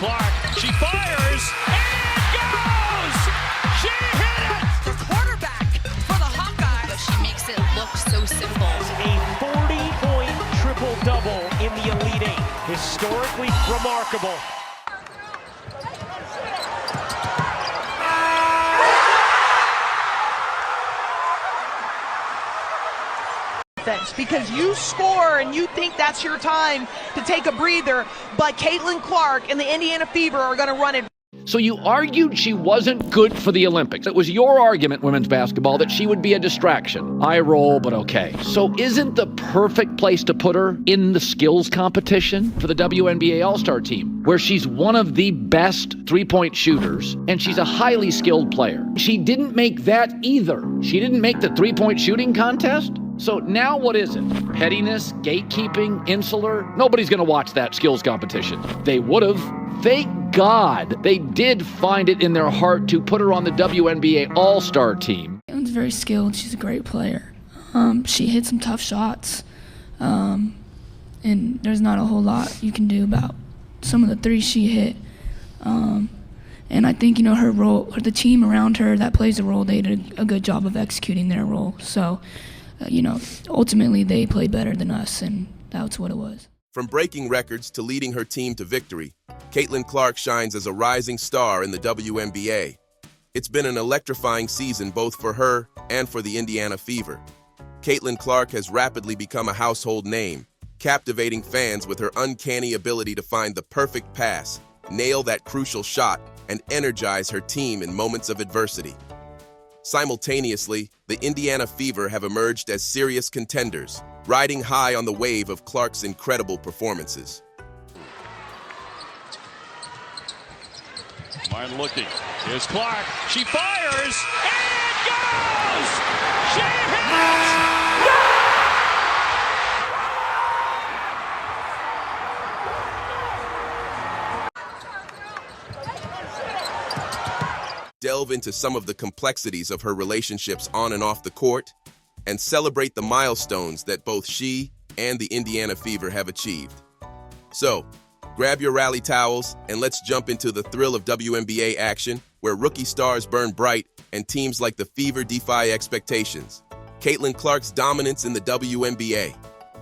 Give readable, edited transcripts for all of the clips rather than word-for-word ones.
Clark. She fires and goes! She hit it! The quarterback for the Hawkeyes. She makes it look so simple. A 40-point triple-double in the Elite Eight. Historically remarkable. Because you score and you think that's your time to take a breather, but Caitlin Clark and the Indiana Fever are going to run it. So you argued she wasn't good for the Olympics. It was your argument, women's basketball, that she would be a distraction. I roll, but okay. So isn't the perfect place to put her in the skills competition for the WNBA All-Star team, where she's one of the best three-point shooters, and she's a highly skilled player? She didn't make that either. She didn't make the three-point shooting contest. So now what is it? Pettiness, gatekeeping, insular? Nobody's going to watch that skills competition. They would have. Thank God they did find it in their heart to put her on the WNBA All-Star team. Caitlin's very skilled. She's a great player. She hit some tough shots, and there's not a whole lot you can do about some of the threes she hit. And I think, her role, or the team around her that plays a role, they did a good job of executing their role. So, ultimately they played better than us, and that's what it was. From breaking records to leading her team to victory, Caitlin Clark shines as a rising star in the WNBA. It's been an electrifying season both for her and for the Indiana Fever. Caitlin Clark has rapidly become a household name, captivating fans with her uncanny ability to find the perfect pass, nail that crucial shot, and energize her team in moments of adversity. Simultaneously, the Indiana Fever have emerged as serious contenders, riding high on the wave of Clark's incredible performances. Martin looking. Here's Clark. She fires and goes! She hits! Delve into some of the complexities of her relationships on and off the court, and celebrate the milestones that both she and the Indiana Fever have achieved. So, grab your rally towels and let's jump into the thrill of WNBA action, where rookie stars burn bright and teams like the Fever defy expectations. Caitlin Clark's dominance in the WNBA.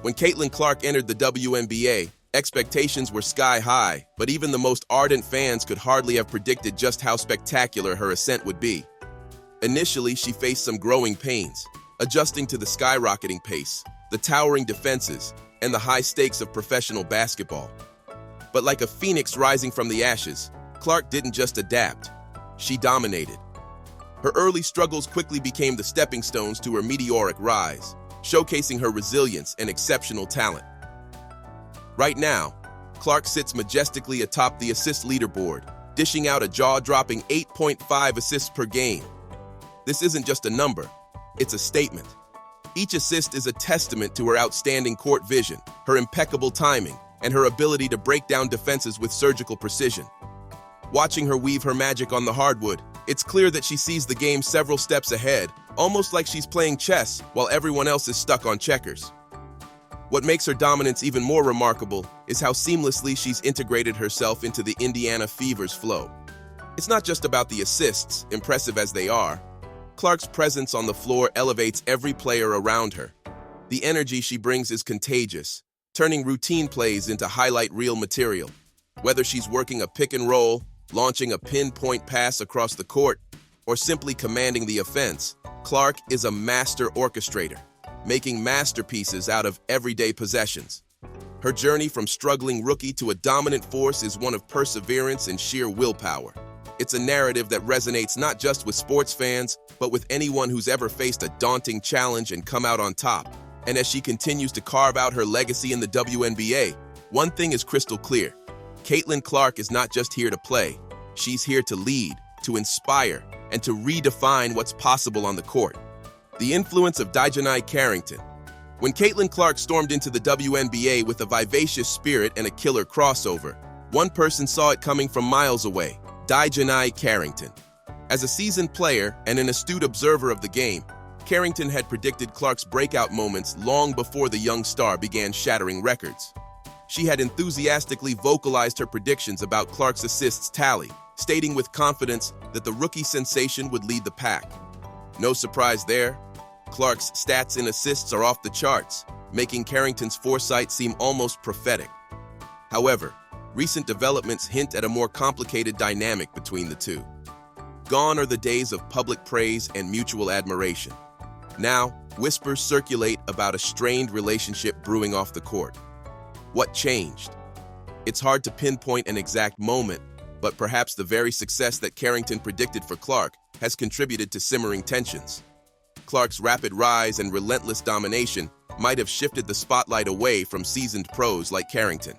When Caitlin Clark entered the WNBA, expectations were sky high, but even the most ardent fans could hardly have predicted just how spectacular her ascent would be. Initially, she faced some growing pains, adjusting to the skyrocketing pace, the towering defenses, and the high stakes of professional basketball. But like a phoenix rising from the ashes, Clark didn't just adapt, she dominated. Her early struggles quickly became the stepping stones to her meteoric rise, showcasing her resilience and exceptional talent. Right now, Clark sits majestically atop the assist leaderboard, dishing out a jaw-dropping 8.5 assists per game. This isn't just a number, it's a statement. Each assist is a testament to her outstanding court vision, her impeccable timing, and her ability to break down defenses with surgical precision. Watching her weave her magic on the hardwood, it's clear that she sees the game several steps ahead, almost like she's playing chess while everyone else is stuck on checkers. What makes her dominance even more remarkable is how seamlessly she's integrated herself into the Indiana Fever's flow. It's not just about the assists, impressive as they are. Clark's presence on the floor elevates every player around her. The energy she brings is contagious, turning routine plays into highlight reel material. Whether she's working a pick and roll, launching a pinpoint pass across the court, or simply commanding the offense, Clark is a master orchestrator, making masterpieces out of everyday possessions. Her journey from struggling rookie to a dominant force is one of perseverance and sheer willpower. It's a narrative that resonates not just with sports fans, but with anyone who's ever faced a daunting challenge and come out on top. And as she continues to carve out her legacy in the WNBA, one thing is crystal clear. Caitlin Clark is not just here to play. She's here to lead, to inspire, and to redefine what's possible on the court. The influence of Carrington. When Caitlin Clark stormed into the WNBA with a vivacious spirit and a killer crossover, one person saw it coming from miles away: Carrington. As a seasoned player and an astute observer of the game, Carrington had predicted Clark's breakout moments long before the young star began shattering records. she had enthusiastically vocalized her predictions about Clark's assists tally, stating with confidence that the rookie sensation would lead the pack. No surprise there. Clark's stats and assists are off the charts, making Carrington's foresight seem almost prophetic. However, recent developments hint at a more complicated dynamic between the two. Gone are the days of public praise and mutual admiration. Now, whispers circulate about a strained relationship brewing off the court. What changed? It's hard to pinpoint an exact moment, but perhaps the very success that Carrington predicted for Clark has contributed to simmering tensions. Clark's rapid rise and relentless domination might have shifted the spotlight away from seasoned pros like Carrington.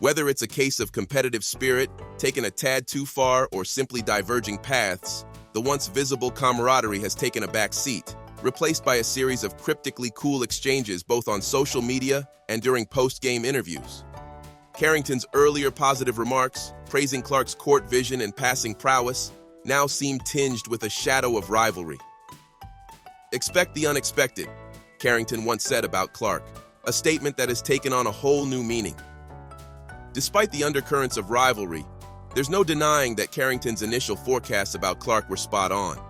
Whether it's a case of competitive spirit, taken a tad too far, or simply diverging paths, the once visible camaraderie has taken a back seat, replaced by a series of cryptically cool exchanges both on social media and during post-game interviews. Carrington's earlier positive remarks, praising Clark's court vision and passing prowess, now seem tinged with a shadow of rivalry. "Expect the unexpected," Carrington once said about Clark, a statement that has taken on a whole new meaning. Despite the undercurrents of rivalry, there's no denying that Carrington's initial forecasts about Clark were spot on.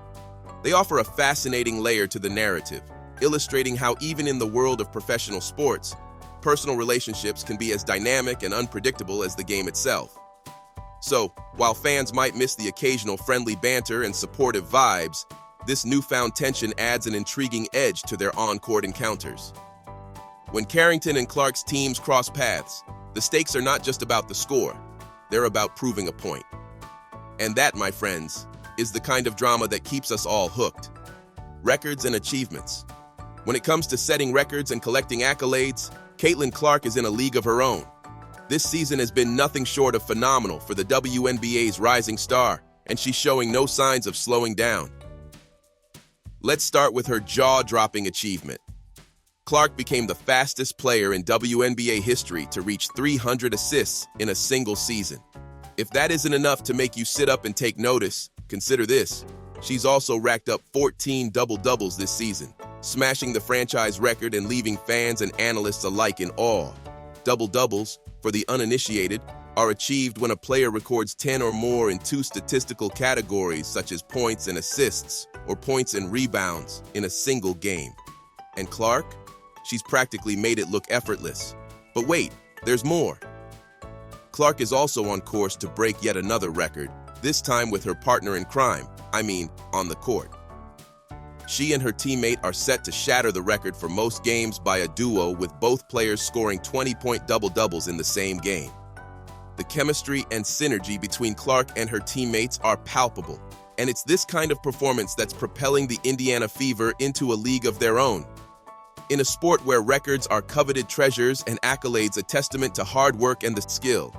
They offer a fascinating layer to the narrative, illustrating how even in the world of professional sports, personal relationships can be as dynamic and unpredictable as the game itself. So, while fans might miss the occasional friendly banter and supportive vibes, this newfound tension adds an intriguing edge to their on-court encounters. When Carrington and Clark's teams cross paths, the stakes are not just about the score, they're about proving a point. And that, my friends, is the kind of drama that keeps us all hooked. Records and achievements. When it comes to setting records and collecting accolades, Caitlin Clark is in a league of her own. This season has been nothing short of phenomenal for the WNBA's rising star, and she's showing no signs of slowing down. Let's start with her jaw-dropping achievement. Clark became the fastest player in WNBA history to reach 300 assists in a single season. If that isn't enough to make you sit up and take notice, consider this. She's also racked up 14 double-doubles this season, smashing the franchise record and leaving fans and analysts alike in awe. Double-doubles, for the uninitiated, are achieved when a player records 10 or more in two statistical categories such as points and assists, or points and rebounds in a single game. And Clark? She's practically made it look effortless. But wait, there's more. Clark is also on course to break yet another record, this time with her partner in crime, on the court. She and her teammate are set to shatter the record for most games by a duo with both players scoring 20-point double-doubles in the same game. The chemistry and synergy between Clark and her teammates are palpable, and it's this kind of performance that's propelling the Indiana Fever into a league of their own. In a sport where records are coveted treasures and accolades a testament to hard work and the skill,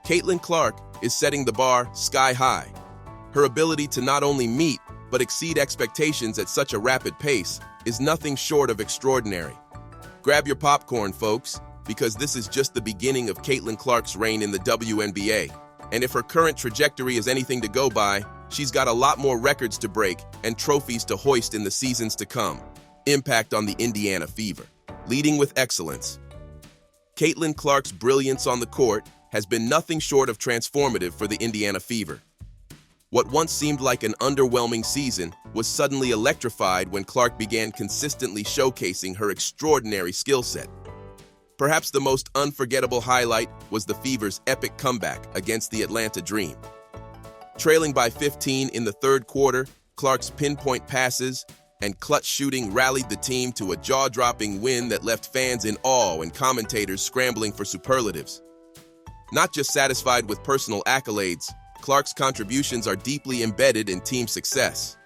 Caitlin Clark is setting the bar sky high. Her ability to not only meet, but exceed expectations at such a rapid pace is nothing short of extraordinary. Grab your popcorn, folks, because this is just the beginning of Caitlin Clark's reign in the WNBA. And if her current trajectory is anything to go by, she's got a lot more records to break and trophies to hoist in the seasons to come. Impact on the Indiana Fever. Leading with excellence. Caitlin Clark's brilliance on the court has been nothing short of transformative for the Indiana Fever. What once seemed like an underwhelming season was suddenly electrified when Clark began consistently showcasing her extraordinary skill set. Perhaps the most unforgettable highlight was the Fever's epic comeback against the Atlanta Dream. Trailing by 15 in the third quarter, Clark's pinpoint passes and clutch shooting rallied the team to a jaw-dropping win that left fans in awe and commentators scrambling for superlatives. Not just satisfied with personal accolades, Clark's contributions are deeply embedded in team success.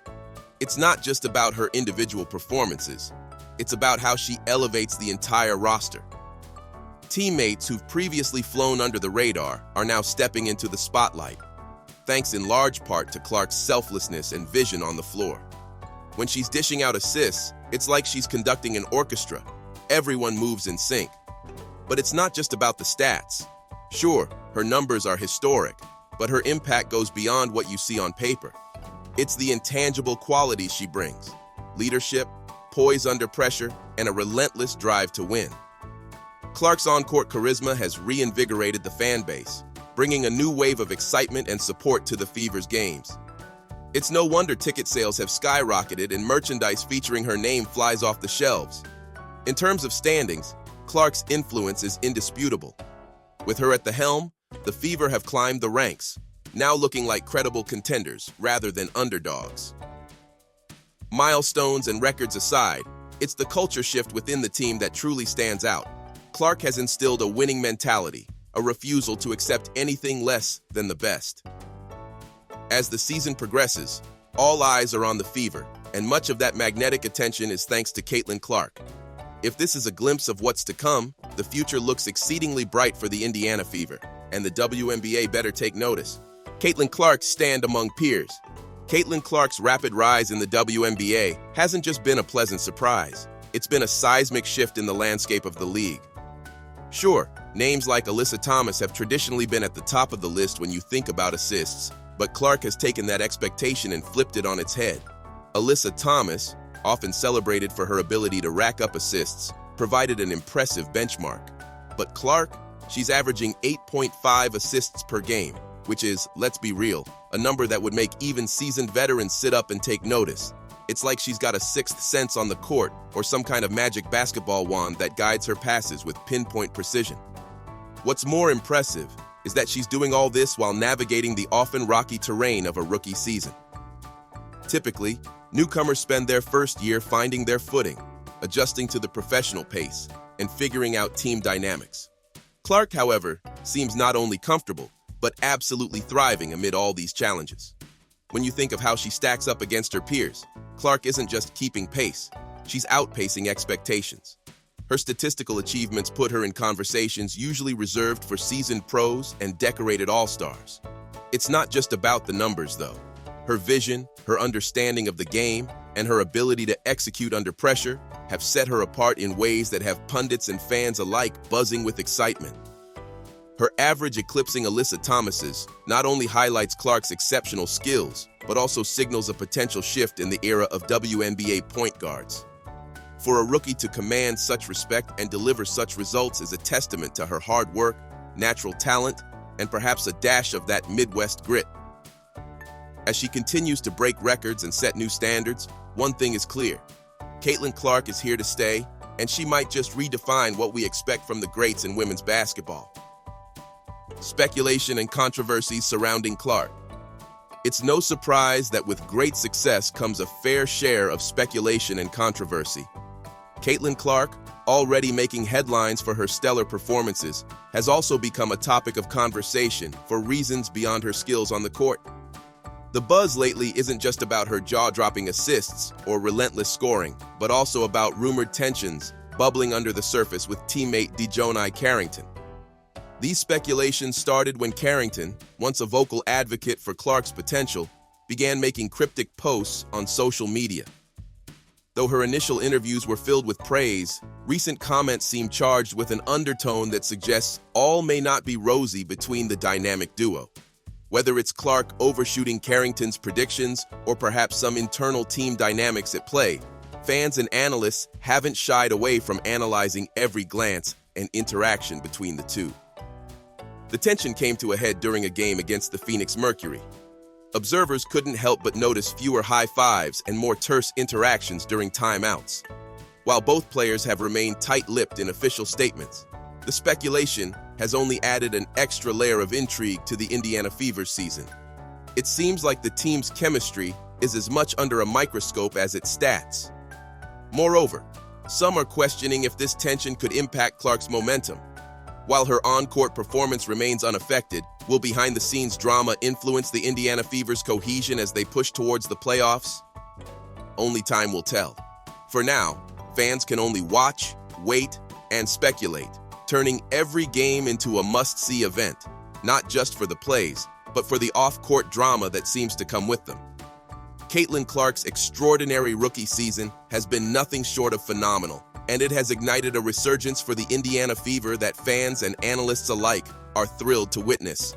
It's not just about her individual performances, it's about how she elevates the entire roster. Teammates who've previously flown under the radar are now stepping into the spotlight, thanks in large part to Clark's selflessness and vision on the floor. When she's dishing out assists, it's like she's conducting an orchestra. Everyone moves in sync. But it's not just about the stats. Sure, her numbers are historic, but her impact goes beyond what you see on paper. It's the intangible qualities she brings: leadership, poise under pressure, and a relentless drive to win. Clark's on-court charisma has reinvigorated the fan base, bringing a new wave of excitement and support to the Fever's games. It's no wonder ticket sales have skyrocketed and merchandise featuring her name flies off the shelves. In terms of standings, Clark's influence is indisputable. With her at the helm, the Fever have climbed the ranks, now looking like credible contenders rather than underdogs. Milestones and records aside, it's the culture shift within the team that truly stands out. Clark has instilled a winning mentality, a refusal to accept anything less than the best. As the season progresses, all eyes are on the Fever, and much of that magnetic attention is thanks to Caitlin Clark. If this is a glimpse of what's to come, the future looks exceedingly bright for the Indiana Fever, and the WNBA better take notice. Caitlin Clark's stand among peers. Caitlin Clark's rapid rise in the WNBA hasn't just been a pleasant surprise. It's been a seismic shift in the landscape of the league. Sure, names like Alyssa Thomas have traditionally been at the top of the list when you think about assists, but Clark has taken that expectation and flipped it on its head. Alyssa Thomas, often celebrated for her ability to rack up assists, provided an impressive benchmark. But Clark, she's averaging 8.5 assists per game, which is, let's be real, a number that would make even seasoned veterans sit up and take notice. It's like she's got a sixth sense on the court or some kind of magic basketball wand that guides her passes with pinpoint precision. What's more impressive is that she's doing all this while navigating the often rocky terrain of a rookie season. Typically, newcomers spend their first year finding their footing, adjusting to the professional pace, and figuring out team dynamics. Clark, however, seems not only comfortable, but absolutely thriving amid all these challenges. When you think of how she stacks up against her peers, Clark isn't just keeping pace, she's outpacing expectations. Her statistical achievements put her in conversations usually reserved for seasoned pros and decorated all-stars. It's not just about the numbers, though. Her vision, her understanding of the game, and her ability to execute under pressure have set her apart in ways that have pundits and fans alike buzzing with excitement. Her average eclipsing Alyssa Thomas's not only highlights Clark's exceptional skills, but also signals a potential shift in the era of WNBA point guards. For a rookie to command such respect and deliver such results is a testament to her hard work, natural talent, and perhaps a dash of that Midwest grit. As she continues to break records and set new standards, one thing is clear. Caitlin Clark is here to stay, and she might just redefine what we expect from the greats in women's basketball. Speculation and controversies surrounding Clark. It's no surprise that with great success comes a fair share of speculation and controversy. Caitlin Clark, already making headlines for her stellar performances, has also become a topic of conversation for reasons beyond her skills on the court. The buzz lately isn't just about her jaw-dropping assists or relentless scoring, but also about rumored tensions bubbling under the surface with teammate DeJohnai Carrington. These speculations started when Carrington, once a vocal advocate for Clark's potential, began making cryptic posts on social media. Though her initial interviews were filled with praise, recent comments seem charged with an undertone that suggests all may not be rosy between the dynamic duo. Whether it's Clark overshooting Carrington's predictions or perhaps some internal team dynamics at play, fans and analysts haven't shied away from analyzing every glance and interaction between the two. The tension came to a head during a game against the Phoenix Mercury. Observers couldn't help but notice fewer high fives and more terse interactions during timeouts. While both players have remained tight-lipped in official statements, the speculation has only added an extra layer of intrigue to the Indiana Fever's season. It seems like the team's chemistry is as much under a microscope as its stats. Moreover, some are questioning if this tension could impact Clark's momentum. While her on-court performance remains unaffected, will behind-the-scenes drama influence the Indiana Fever's cohesion as they push towards the playoffs? Only time will tell. For now, fans can only watch, wait, and speculate, turning every game into a must-see event, not just for the plays, but for the off-court drama that seems to come with them. Caitlin Clark's extraordinary rookie season has been nothing short of phenomenal, and it has ignited a resurgence for the Indiana Fever that fans and analysts alike are thrilled to witness.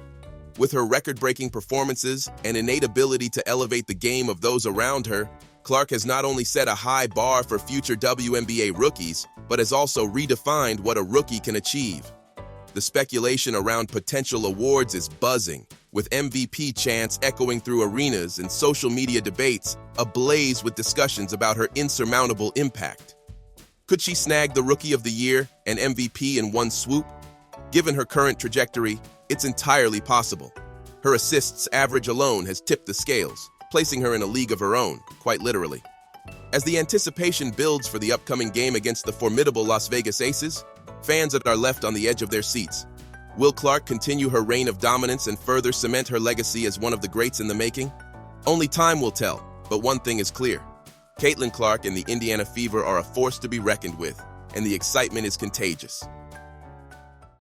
With her record-breaking performances and innate ability to elevate the game of those around her, Clark has not only set a high bar for future WNBA rookies, but has also redefined what a rookie can achieve. The speculation around potential awards is buzzing, with MVP chants echoing through arenas and social media debates ablaze with discussions about her insurmountable impact. Could she snag the Rookie of the Year and MVP in one swoop? Given her current trajectory, it's entirely possible. Her assists average alone has tipped the scales, placing her in a league of her own, quite literally. As the anticipation builds for the upcoming game against the formidable Las Vegas Aces, fans are left on the edge of their seats. Will Clark continue her reign of dominance and further cement her legacy as one of the greats in the making? Only time will tell, but one thing is clear. Caitlin Clark and the Indiana Fever are a force to be reckoned with, and the excitement is contagious.